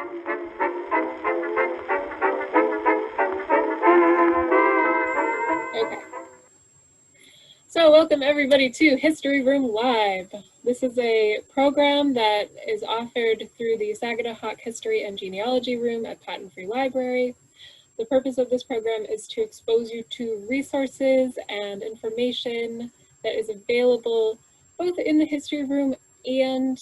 Okay. So welcome everybody to History Room Live. This is a program that is offered through the Saginaw History and Genealogy Room at Patent Free Library. The purpose of this program is to expose you to resources and information that is available both in the History Room and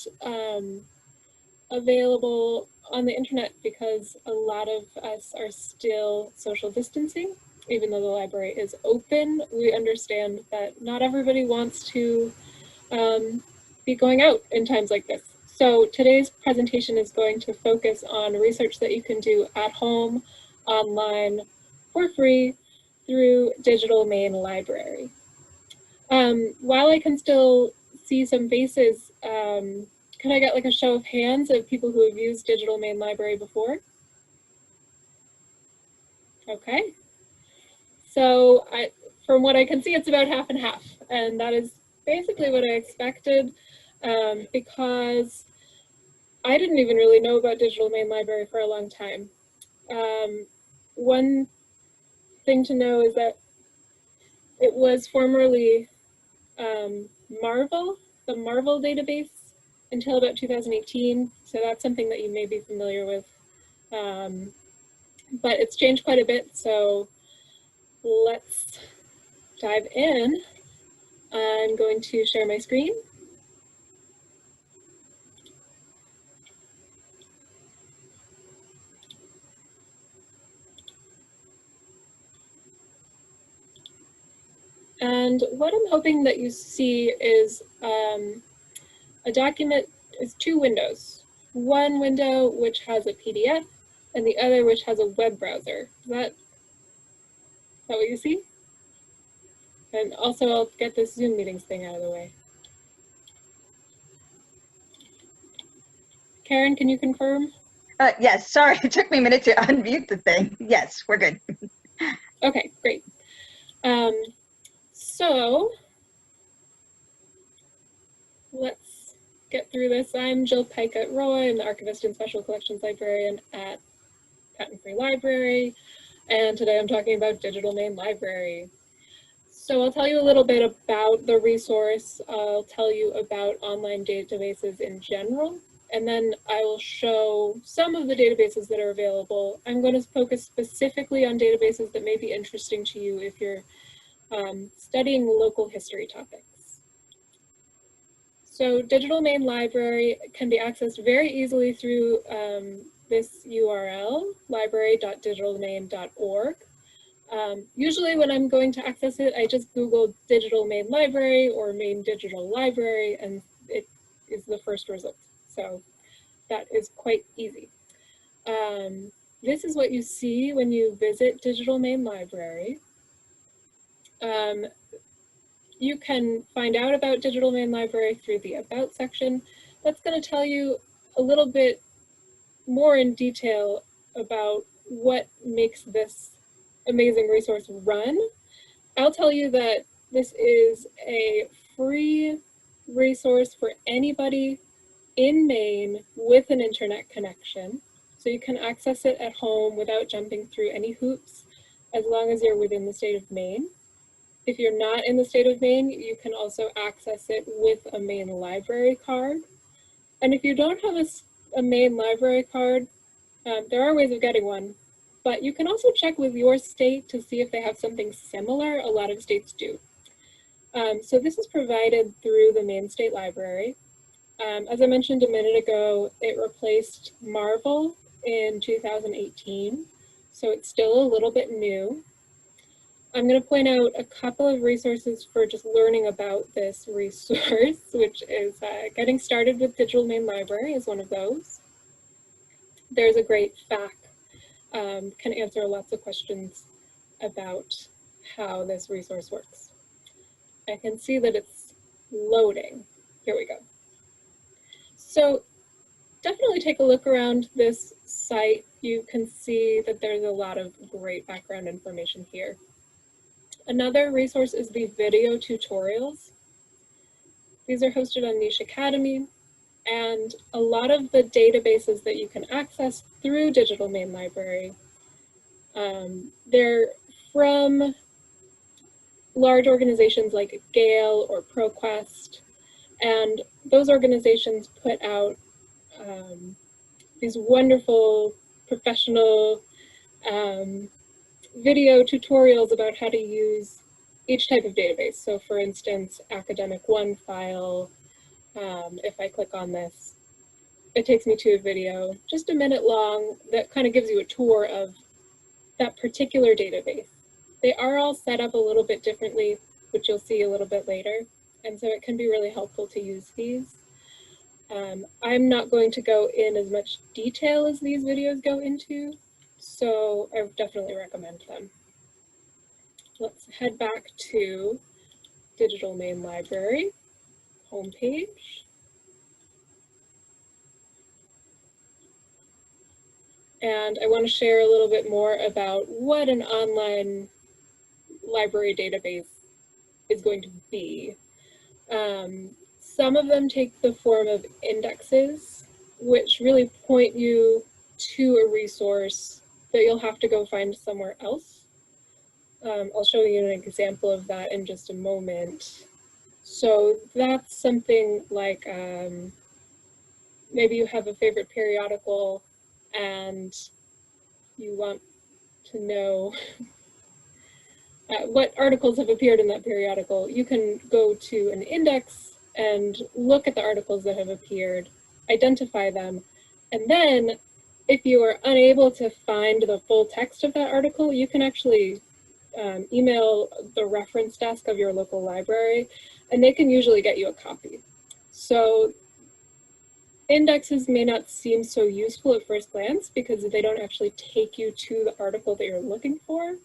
available on the internet, because a lot of us are still social distancing. Even though the library is open, we understand that not everybody wants to be going out in times like this. So today's presentation is going to focus on research that you can do at home, online, for free, through Digital Maine Library. While I can still see some faces, can I get like a show of hands of people who have used Digital Maine Library before? Okay. So from what I can see, it's about half and half, and that is basically what I expected, because I didn't even really know about Digital Maine Library for a long time. One thing to know is that it was formerly Marvel, the Marvel database, until about 2018, so that's something that you may be familiar with. But it's changed quite a bit, so let's dive in. I'm going to share my screen. And what I'm hoping that you see is a document is two windows. One window which has a PDF and the other which has a web browser. Is that what you see? And also I'll get this Zoom meetings thing out of the way. Karen, can you confirm? Yes, sorry, it took me a minute to unmute the thing. Yes, we're good. Okay, great. So let's get through this. I'm Jill Pikett-Roy. I'm the Archivist and Special Collections Librarian at Patent Free Library, and today I'm talking about Digital Maine Library. So I'll tell you a little bit about the resource. I'll tell you about online databases in general, and then I will show some of the databases that are available. I'm going to focus specifically on databases that may be interesting to you if you're studying local history topics. So Digital Maine Library can be accessed very easily through this URL, library.digitalmaine.org. Usually when I'm going to access it, I just Google Digital Maine Library or Maine Digital Library, and it is the first result. So that is quite easy. This is what you see when you visit Digital Maine Library. You can find out about Digital Maine Library through the About section. That's going to tell you a little bit more in detail about what makes this amazing resource run. I'll tell you that this is a free resource for anybody in Maine with an internet connection. So you can access it at home without jumping through any hoops, as long as you're within the state of Maine. If you're not in the state of Maine, you can also access it with a Maine library card. And if you don't have a Maine library card, there are ways of getting one, but you can also check with your state to see if they have something similar. A lot of states do. So this is provided through the Maine State Library. As I mentioned a minute ago, it replaced Marvel in 2018, so it's still a little bit new. I'm going to point out a couple of resources for just learning about this resource, which is getting started with Digital Maine Library is one of those. There's a great FAQ, can answer lots of questions about how this resource works. I can see that it's loading. Here we go. So definitely take a look around this site. You can see that there's a lot of great background information here. Another resource is the video tutorials. These are hosted on Niche Academy, And a lot of the databases that you can access through Digital Maine Library, they're from large organizations like Gale or ProQuest, and those organizations put out these wonderful professional video tutorials about how to use each type of database. So for instance, Academic One file, if I click on this, it takes me to a video, just a minute long, that kind of gives you a tour of that particular database. They are all set up a little bit differently, which you'll see a little bit later, and so it can be really helpful to use these. I'm not going to go in as much detail as these videos go into, so I definitely recommend them. Let's head back to Digital Maine Library homepage. And I want to share a little bit more about what an online library database is going to be. Some of them take the form of indexes, which really point you to a resource that you'll have to go find somewhere else. I'll show you an example of that in just a moment. So that's something like maybe you have a favorite periodical and you want to know what articles have appeared in that periodical. You can go to an index and look at the articles that have appeared, identify them, and then if you are unable to find the full text of that article, you can actually email the reference desk of your local library, and they can usually get you a copy. So indexes may not seem so useful at first glance because they don't actually take you to the article that you're looking for,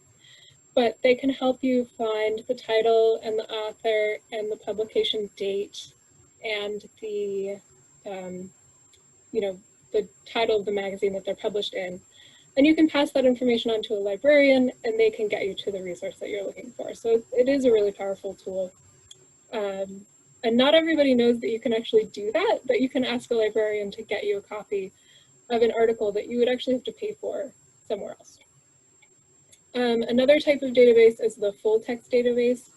but they can help you find the title and the author and the publication date and the, the title of the magazine that they're published in. And you can pass that information on to a librarian and they can get you to the resource that you're looking for. So it is a really powerful tool. And not everybody knows that you can actually do that, that you can ask a librarian to get you a copy of an article that you would actually have to pay for somewhere else. Another type of database is the full text database.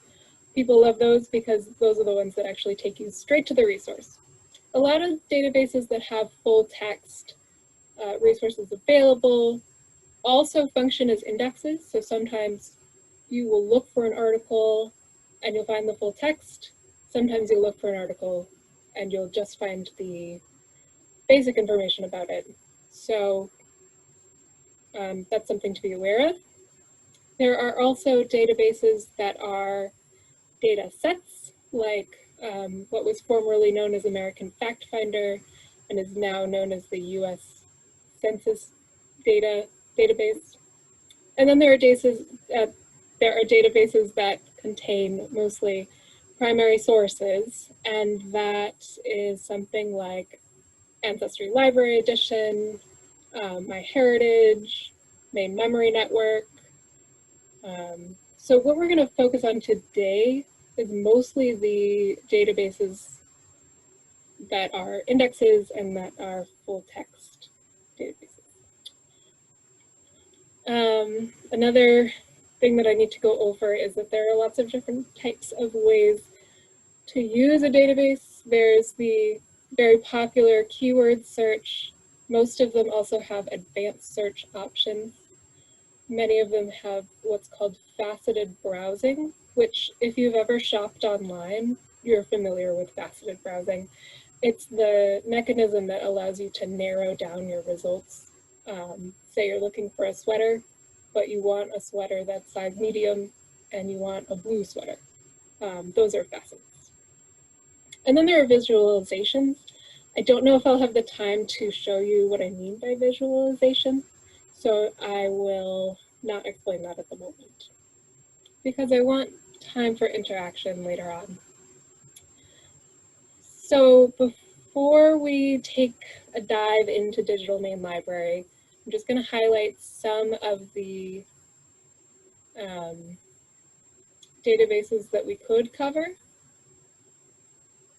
People love those because those are the ones that actually take you straight to the resource. A lot of databases that have full text resources available also function as indexes. So sometimes you will look for an article and you'll find the full text. Sometimes you'll look for an article and you'll just find the basic information about it. So that's something to be aware of. There are also databases that are data sets, like what was formerly known as American Fact Finder and is now known as the US Census database. And then there are databases that contain mostly primary sources, and that is something like Ancestry Library Edition, MyHeritage, Maine Memory Network. So what we're going to focus on today is mostly the databases that are indexes and that are full text databases. Another thing that I need to go over is that there are lots of different types of ways to use a database. There's the very popular keyword search. Most of them also have advanced search options. Many of them have what's called faceted browsing, which if you've ever shopped online, you're familiar with faceted browsing. It's the mechanism that allows you to narrow down your results. Say you're looking for a sweater, but you want a sweater that's size medium and you want a blue sweater. Those are facets. And then there are visualizations. I don't know if I'll have the time to show you what I mean by visualization, so I will not explain that at the moment because I want time for interaction later on. So before we take a dive into Digital Maine Library, I'm just going to highlight some of the databases that we could cover.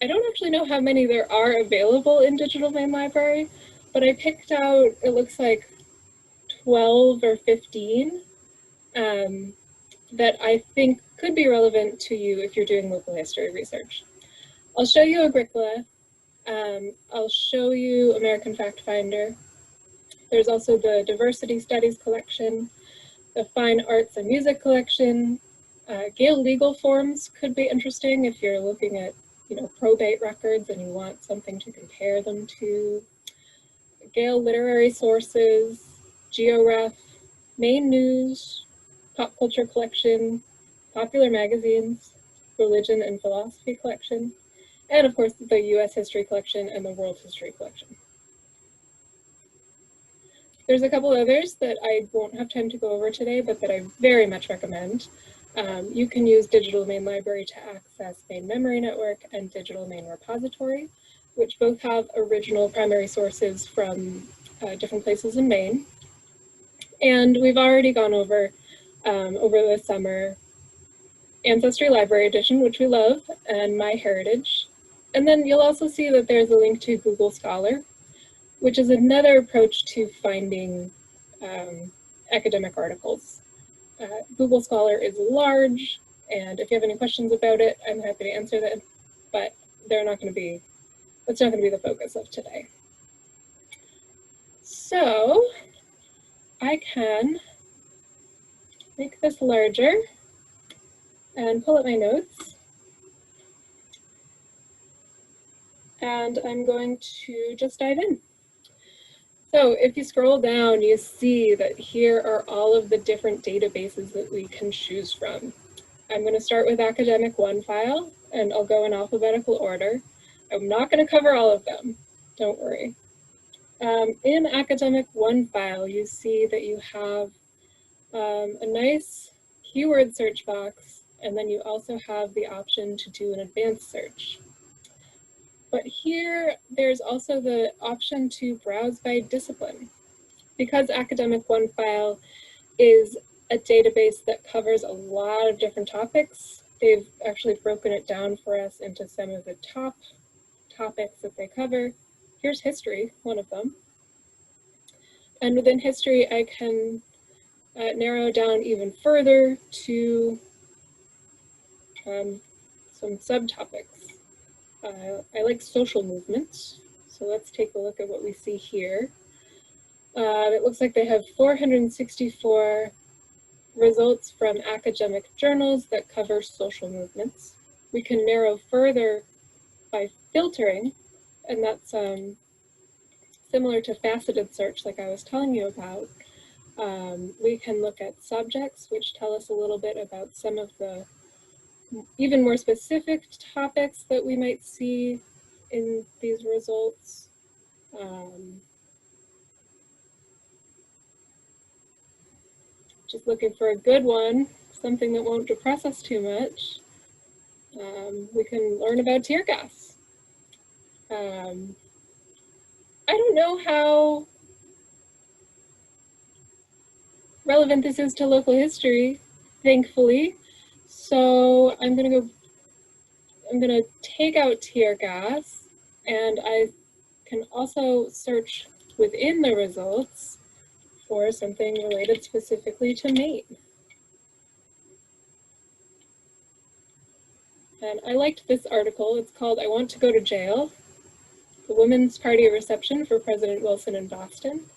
I don't actually know how many there are available in Digital Maine Library, but I picked out, it looks like 12 or 15 that I think could be relevant to you if you're doing local history research. I'll show you Agricola. I'll show you American Fact Finder. There's also the Diversity Studies collection, the Fine Arts and Music collection. Gale legal forms could be interesting if you're looking at, probate records and you want something to compare them to. Gale literary sources, GeoRef, Maine News, Pop Culture Collection, Popular Magazines, Religion and Philosophy Collection, and of course the US History Collection and the World History Collection. There's a couple others that I won't have time to go over today, but that I very much recommend. You can use Digital Maine Library to access Maine Memory Network and Digital Maine Repository, which both have original primary sources from different places in Maine. And we've already gone over, over the summer, Ancestry Library Edition, which we love, and MyHeritage. And then you'll also see that there's a link to Google Scholar, which is another approach to finding academic articles. Google Scholar is large, and if you have any questions about it, I'm happy to answer them, but that's not going to be the focus of today. So I can make this larger and pull up my notes. And I'm going to just dive in. So if you scroll down, you see that here are all of the different databases that we can choose from. I'm going to start with Academic OneFile, and I'll go in alphabetical order. I'm not going to cover all of them, don't worry. In Academic OneFile, you see that you have a nice keyword search box, and then you also have the option to do an advanced search. But here, there's also the option to browse by discipline. Because Academic OneFile is a database that covers a lot of different topics, they've actually broken it down for us into some of the top topics that they cover. Here's history, one of them. And within history, I can narrow down even further to some subtopics. I like social movements, so let's take a look at what we see here. It looks like they have 464 results from academic journals that cover social movements. We can narrow further by filtering, and that's similar to faceted search like I was telling you about. We can look at subjects, which tell us a little bit about some of the even more specific topics that we might see in these results. Just looking for a good one, something that won't depress us too much. We can learn about tear gas. I don't know how relevant this is to local history, thankfully. So I'm gonna take out tear gas, and I can also search within the results for something related specifically to Maine. And I liked this article. It's called "I Want to Go to Jail: The Women's Party Reception for President Wilson in Boston."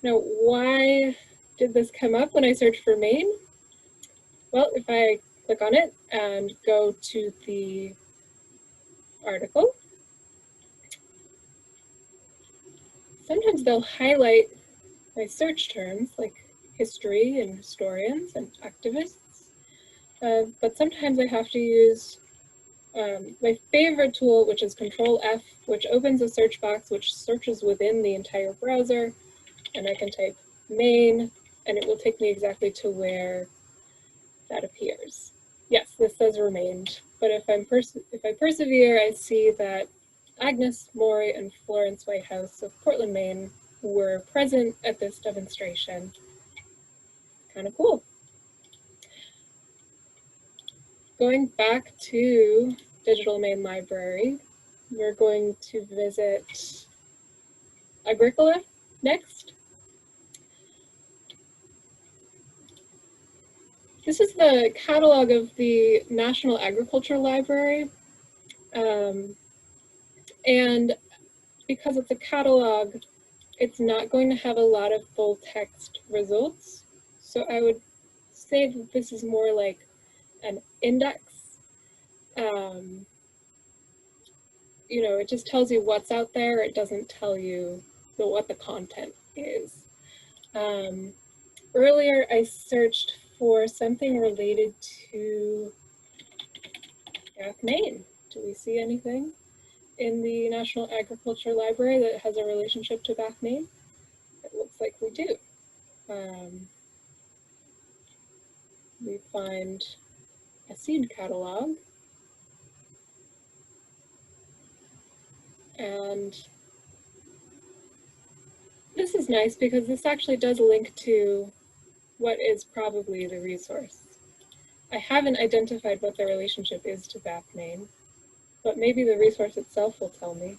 Now, why did this come up when I searched for Maine? Well, if I click on it and go to the article, sometimes they'll highlight my search terms like history and historians and activists, but sometimes I have to use my favorite tool, which is Control F, which opens a search box which searches within the entire browser, and I can type Maine, and it will take me exactly to where that appears. Yes, this says remained, but if I persevere, I see that Agnes Maury and Florence Whitehouse of Portland, Maine were present at this demonstration. Kind of cool. Going back to Digital Maine Library. We're going to visit Agricola next. This is the catalog of the National Agriculture Library. And because it's a catalog, it's not going to have a lot of full text results. So I would say that this is more like an index. You know, it just tells you what's out there. It doesn't tell you what the content is. Earlier, I searched for something related to Back Maine. Do we see anything in the National Agriculture Library that has a relationship to Back Maine? It looks like we do. We find a seed catalog, and this is nice because this actually does link to what is probably the resource. I haven't identified what the relationship is to Back Maine, but maybe the resource itself will tell me.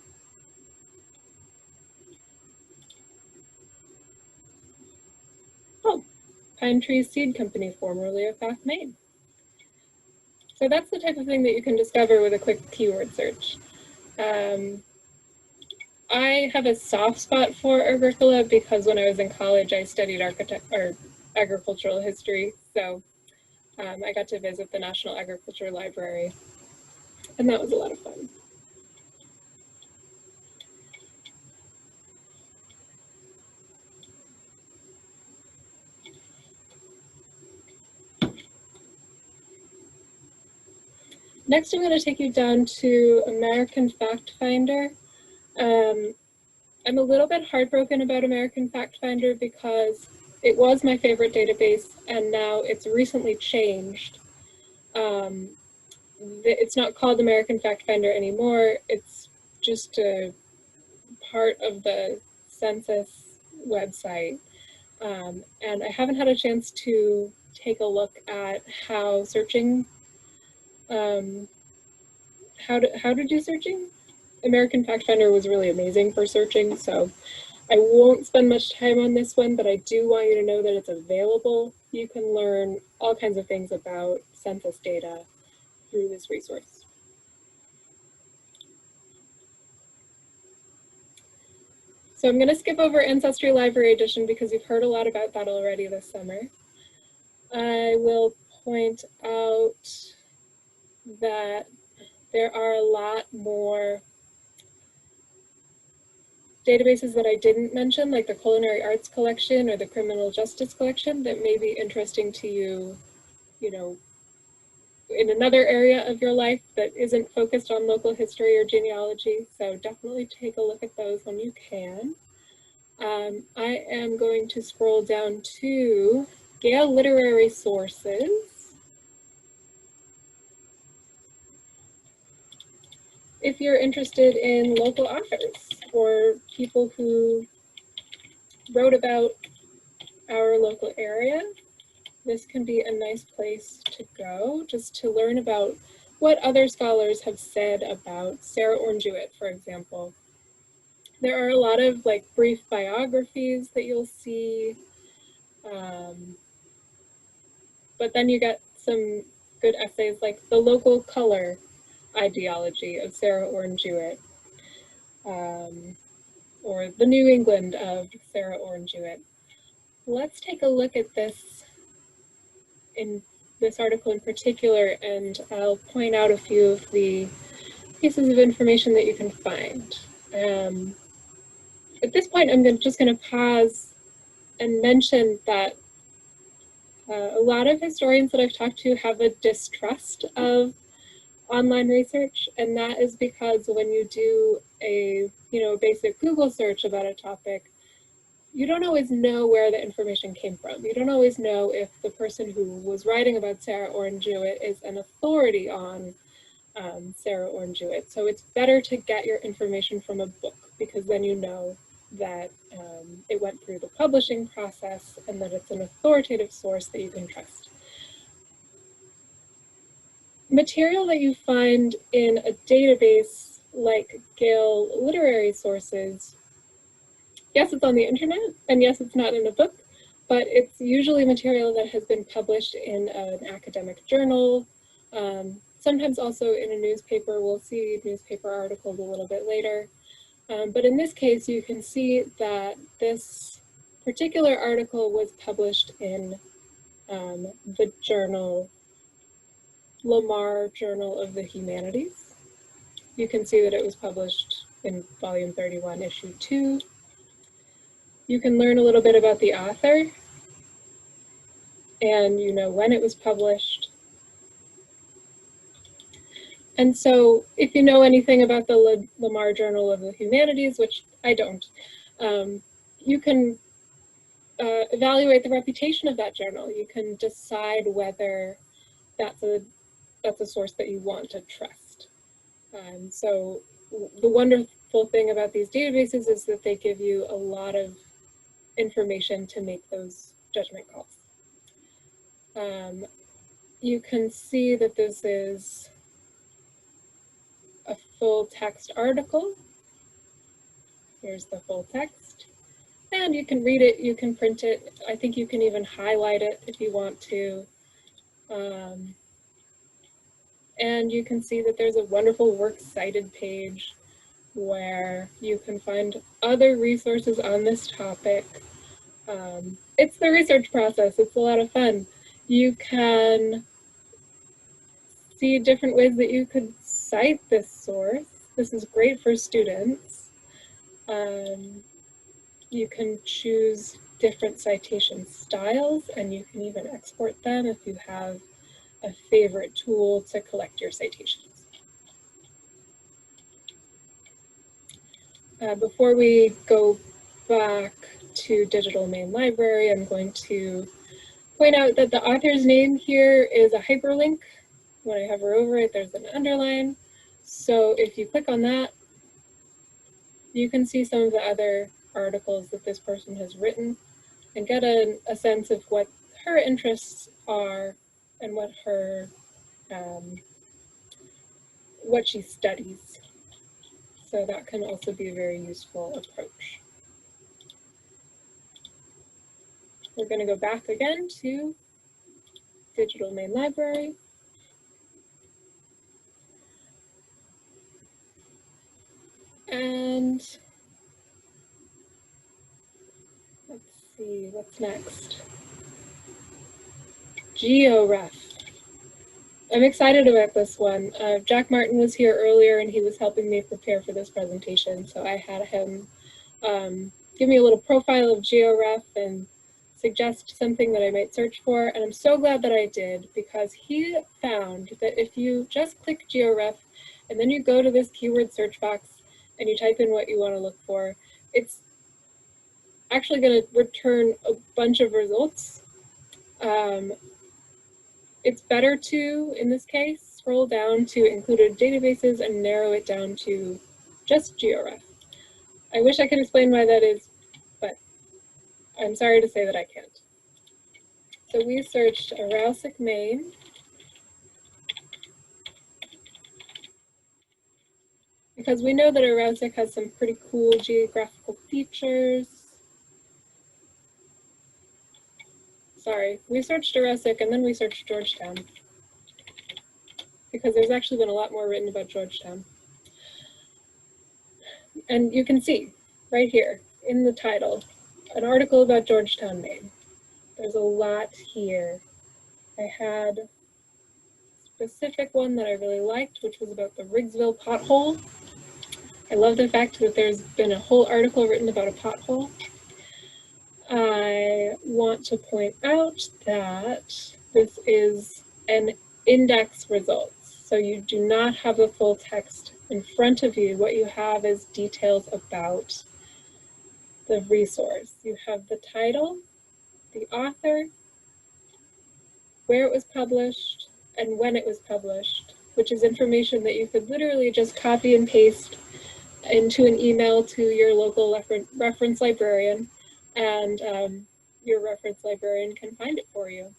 Oh, Pine Tree Seed Company, formerly of Back Maine. So that's the type of thing that you can discover with a quick keyword search. I have a soft spot for Agricola because when I was in college, I studied agricultural history. So I got to visit the National Agriculture Library, and that was a lot of fun. Next, I'm going to take you down to American Fact Finder. I'm a little bit heartbroken about American Fact Finder because it was my favorite database, and now it's recently changed. It's not called American Fact Finder anymore. It's just a part of the census website. And I haven't had a chance to take a look at how searching, how to do searching. American Fact Finder was really amazing for searching, so I won't spend much time on this one, but I do want you to know that it's available. You can learn all kinds of things about census data through this resource. So I'm going to skip over Ancestry Library Edition because you've heard a lot about that already this summer. I will point out that there are a lot more databases that I didn't mention, like the Culinary Arts Collection or the Criminal Justice Collection, that may be interesting to you, you know, in another area of your life that isn't focused on local history or genealogy. So definitely take a look at those when you can. I am going to scroll down to Gale Literary Sources. If you're interested in local authors or people who wrote about our local area, this can be a nice place to go just to learn about what other scholars have said about Sarah Orne Jewett, for example. There are a lot of like brief biographies that you'll see, but then you get some good essays like The Local Color Ideology of Sarah Orne Jewett, or The New England of Sarah Orne Jewett. Let's take a look at this in this article in particular, and I'll point out a few of the pieces of information that you can find. At this point, I'm just going to pause and mention that a lot of historians that I've talked to have a distrust of online research, and that is because when you do a basic Google search about a topic, you don't always know where the information came from. You don't always know if the person who was writing about Sarah Orne Jewett is an authority on Sarah Orne Jewett. So it's better to get your information from a book, because then you know that it went through the publishing process and that it's an authoritative source that you can trust. material that you find in a database like Gale Literary Sources, yes, it's on the internet, and yes, it's not in a book, but it's usually material that has been published in an academic journal, sometimes also in a newspaper. We'll see newspaper articles a little bit later. But in this case, you can see that this particular article was published in the journal, Lamar Journal of the Humanities. You can see that it was published in volume 31, issue 2. You can learn a little bit about the author, and you know when it was published. And so if you know anything about the Lamar Journal of the Humanities, which I don't, you can evaluate the reputation of that journal. You can decide whether that's a source that you want to trust. So the wonderful thing about these databases is that they give you a lot of information to make those judgment calls. You can see that this is a full text article. Here's the full text. And you can read it, you can print it. I think you can even highlight it if you want to. And you can see that there's a wonderful works cited page where you can find other resources on this topic. It's the research process, it's a lot of fun. You can see different ways that you could cite this source. This is great for students. You can choose different citation styles, and you can even export them if you have a favorite tool to collect your citations. Before we go back to Digital Maine Library, I'm going to point out that the author's name here is a hyperlink. When I hover over it, there's an underline. So if you click on that, you can see some of the other articles that this person has written and get a sense of what her interests are and what her what she studies. So that can also be a very useful approach. We're going to go back again to Digital Maine Library. And let's see, what's next? GeoRef. I'm excited about this one. Jack Martin was here earlier and he was helping me prepare for this presentation. So I had him give me a little profile of GeoRef and suggest something that I might search for. And I'm so glad that I did, because he found that if you just click GeoRef and then you go to this keyword search box and you type in what you want to look for, it's actually going to return a bunch of results. It's better to, in this case, scroll down to included databases and narrow it down to just GeoRef. I wish I could explain why that is, but I'm sorry to say that I can't. So we searched Arousic, Maine. Because we know that Arousic has some pretty cool geographical features. Sorry, we searched Arousic and then we searched Georgetown, because there's actually been a lot more written about Georgetown. And you can see right here in the title, an article about Georgetown, Maine. There's a lot here. I had a specific one that I really liked, which was about the Riggsville pothole. I love the fact that there's been a whole article written about a pothole. I want to point out that this is an index results. So you do not have the full text in front of you. What you have is details about the resource. You have the title, the author, where it was published, and when it was published, which is information that you could literally just copy and paste into an email to your local reference librarian, and your reference librarian can find it for you.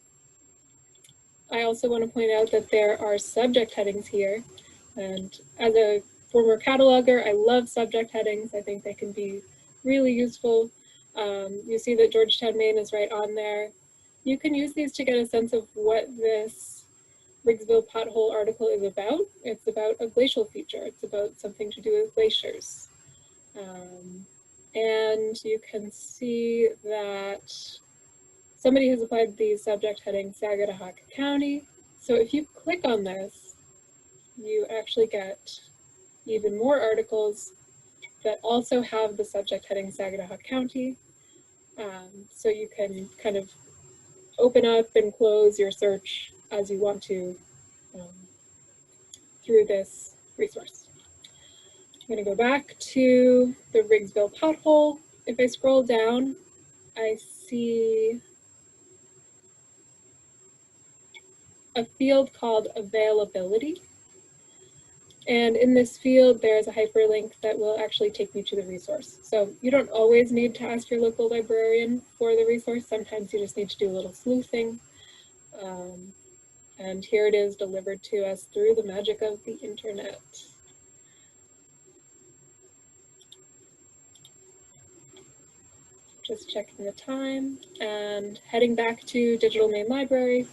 I also want to point out that there are subject headings here. And as a former cataloger, I love subject headings. I think they can be really useful. You see that Georgetown, Maine is right on there. You can use these to get a sense of what this Riggsville pothole article is about. It's about a glacial feature. It's about something to do with glaciers. And you can see that somebody has applied the subject heading Sagadahoc County. So if you click on this, you actually get even more articles that also have the subject heading Sagadahoc County. So you can kind of open up and close your search as you want to through this resource. I'm going to go back to the Riggsville pothole. If I scroll down, I see a field called availability. And in this field, there's a hyperlink that will actually take me to the resource. So you don't always need to ask your local librarian for the resource. Sometimes you just need to do a little sleuthing. And here it is delivered to us through the magic of the internet. Just checking the time and heading back to Digital Maine Library.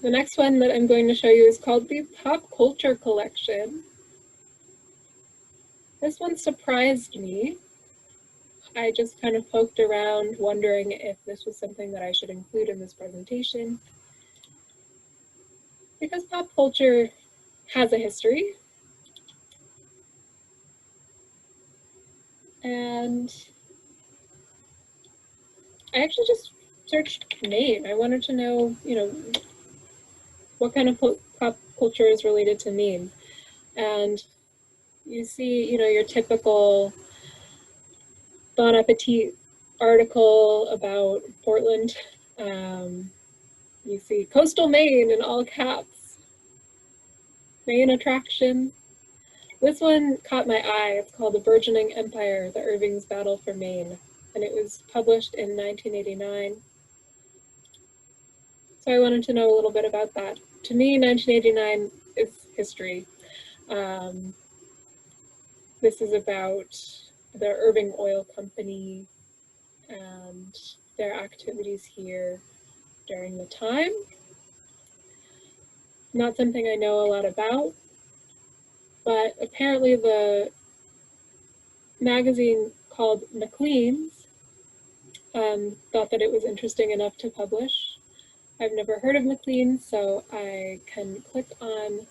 The next one that I'm going to show you is called the Pop Culture Collection. This one surprised me. I just kind of poked around wondering if this was something that I should include in this presentation. Because pop culture has a history. And I actually just searched Maine. I wanted to know, what kind of pop culture is related to Maine. And you see, your typical Bon Appetit article about Portland. You see coastal Maine in all caps. Maine attraction. This one caught my eye. It's called The Burgeoning Empire, The Irving's Battle for Maine. And it was published in 1989. So I wanted to know a little bit about that. To me, 1989 is history. This is about the Irving Oil Company and their activities here during the time. Not something I know a lot about, but apparently the magazine called Maclean's thought that it was interesting enough to publish. I've never heard of Maclean's, so I can click on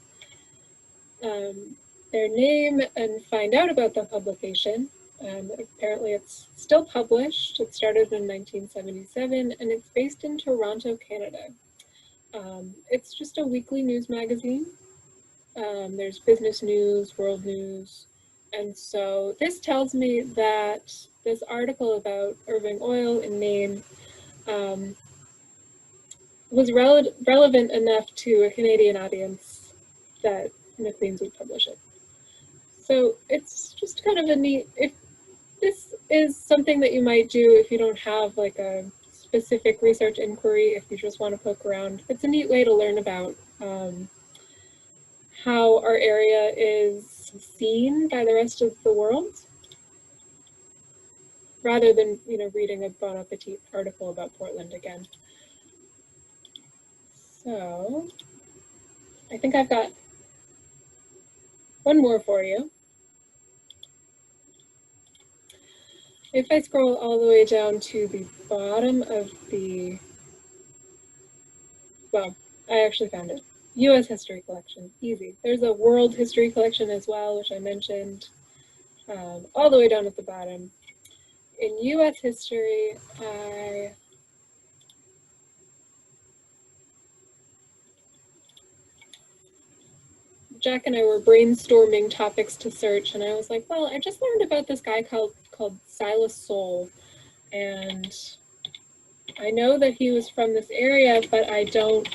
their name and find out about the publication. Apparently it's still published. It started in 1977 and it's based in Toronto, Canada. It's just a weekly news magazine. There's business news, world news. And so this tells me that this article about Irving Oil in Maine was relevant enough to a Canadian audience that Maclean's would publish it. So it's just kind of a neat, if this is something that you might do if you don't have like a specific research inquiry, if you just want to poke around, it's a neat way to learn about how our area is seen by the rest of the world, rather than reading a Bon Appetit article about Portland again. So I think I've got one more for you. If I scroll all the way down to the bottom of the, well, I actually found it. U.S. History Collection, easy. There's a World History Collection as well, which I mentioned, all the way down at the bottom. In U.S. history, Jack and I were brainstorming topics to search, and I was like, well, I just learned about this guy called Silas Soule, and I know that he was from this area, but I don't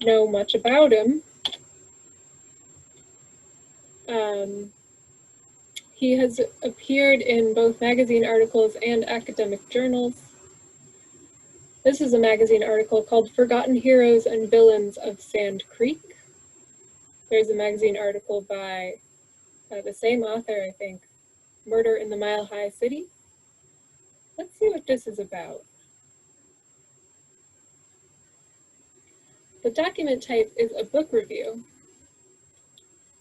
know much about him. He has appeared in both magazine articles and academic journals. This is a magazine article called Forgotten Heroes and Villains of Sand Creek. There's a magazine article by the same author, I think, Murder in the Mile High City. Let's see what this is about. The document type is a book review.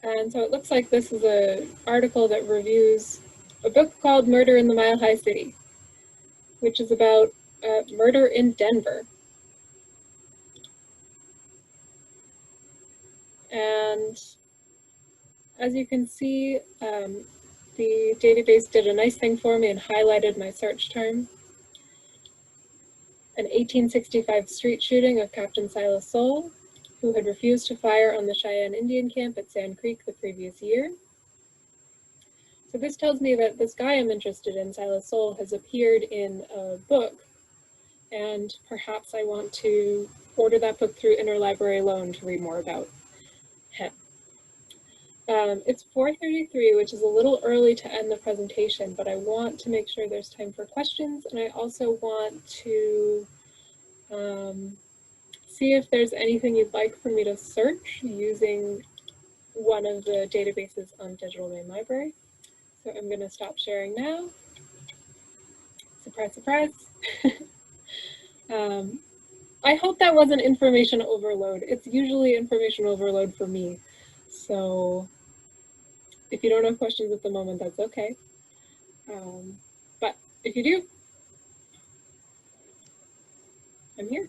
And so it looks like this is an article that reviews a book called Murder in the Mile High City, which is about murder in Denver. And as you can see, the database did a nice thing for me and highlighted my search term. An 1865 street shooting of Captain Silas Soule, who had refused to fire on the Cheyenne Indian camp at Sand Creek the previous year. So this tells me that this guy I'm interested in, Silas Soule, has appeared in a book, and perhaps I want to order that book through Interlibrary Loan to read more about him. It's 4:33, which is a little early to end the presentation, but I want to make sure there's time for questions, and I also want to see if there's anything you'd like for me to search using one of the databases on Digital Maine Library. So I'm going to stop sharing now. Surprise, surprise. I hope that wasn't information overload. It's usually information overload for me. So if you don't have questions at the moment, that's okay. But if you do, I'm here.